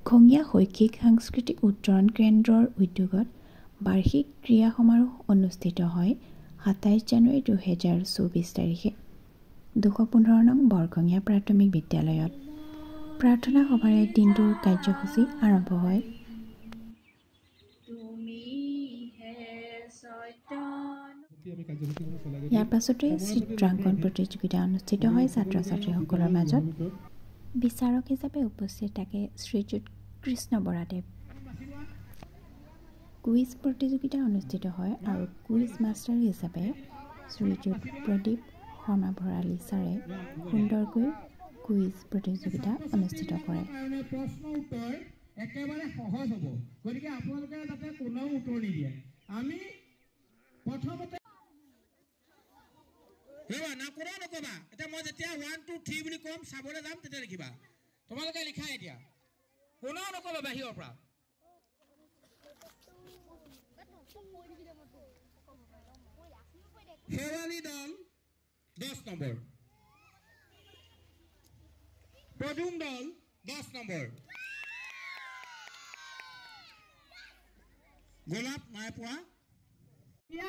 খঙীয়া শৈক্ষিক সাংস্কৃতিক উত্তৰণ কেন্দ্ৰৰ উদ্যোগত বাৰ্ষিক ক্ৰীড়া সমাৰোহ অনুষ্ঠিত হয় ২৭ জানুৱাৰী ২০২৪ তাৰিখে ২১৫ নং বৰখঙীয়া প্ৰাথমিক বিদ্যালয়ত প্ৰাৰ্থনা সভাৰে দিনটোৰ কাৰ্যসূচী আৰম্ভ হয়। ইয়াৰ পাছতে চিত্ৰাংকন প্ৰতিযোগিতা অনুষ্ঠিত হয় ছাত্ৰ ছাত্ৰীসকলৰ মাজত। বিচাৰক হিচাপে উপস্থিত থাকে শ্ৰীযুত কৃষ্ণ বৰাদেৱ। কুইজ প্ৰতিযোগিতা অনুষ্ঠিত হয় আৰু কুইজ মাষ্টাৰ হিচাপে শ্ৰীযুত প্ৰদীপ শৰ্মা ভৰালী ছাৰে সুন্দৰকৈ কুইজ প্ৰতিযোগিতা অনুষ্ঠিত কৰে। একেবাৰে সহজ হ'ব, গতিকে আপোনালোকে যাতে কোনো উত্তৰ নিদিয়ে। আমি প্ৰথমতে নকবা, এতিয়া মই যেতিয়া 1 2 3 বুলি কম চাবলৈ যাম তেতিয়া লিখিবা। তোমালোকে লিখা এতিয়া, কোনো নকবা বাহিৰৰ পৰা। শেৱালি দল 10 নম্বৰ, পদুম দল 10 নম্বৰ, গোলাপ নাই পোৱা।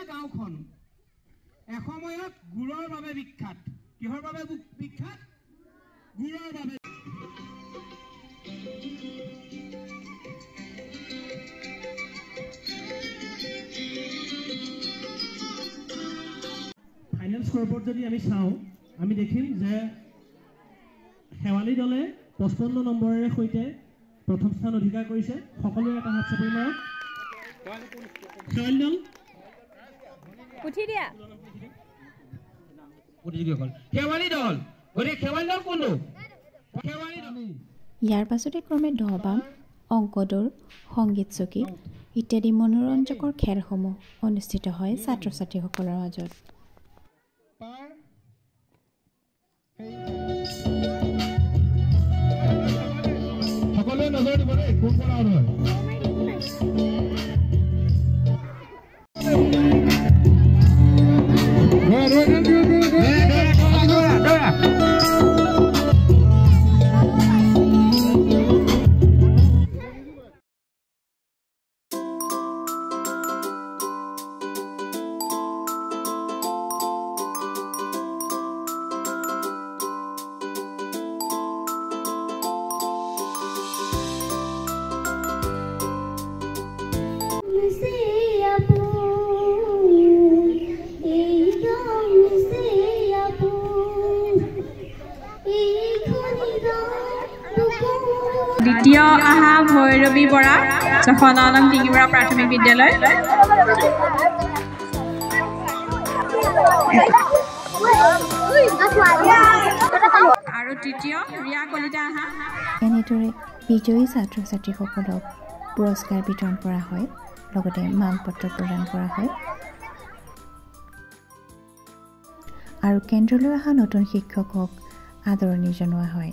গাঁওখন এসময়ত গুড়ৰ বাবে বিখ্যাত। কিহৰ বাবে বিখ্যাত? গুড়ৰ বাবে। ফাইনেল স্ক'ৰবোৰ্ড যদি আমি চাওঁ, আমি দেখিম যে শেৱালি দলে 55 নম্বৰেৰে সৈতে প্ৰথম স্থান অধিকাৰ কৰিছে। সকলোৱে এটা হাত চাপৰি মাৰক। শেৱালি দল উঠি দিয়া। শেৱালি দল, শেৱালি দল কোনটো? ইয়াৰ পাছতে ক্ৰমে দহবাম, অংক দৌৰ, সংগীত চকী ইত্যাদি মনোৰঞ্জকৰ খেলসমূহ অনুষ্ঠিত হয় ছাত্ৰ ছাত্ৰীসকলৰ মাজত। সকলোৱে নজৰ দিব দেই, কোন পৰা হয়। দ্বিতীয় আহা ভৈৰৱী বৰা ৬ নং টিঙিবৰা প্ৰাথমিক বিদ্যালয়। আৰু তৃতীয় ৰিয়া কলিতা আহা। এনেদৰে বিজয়ী ছাত্ৰ ছাত্ৰীসকলক পুৰস্কাৰ বিতৰণ কৰা হয়, লগতে মানপত্ৰ প্ৰদান কৰা হয় আৰু কেন্দ্ৰলৈ অহা নতুন শিক্ষকক আদৰণি জনোৱা হয়।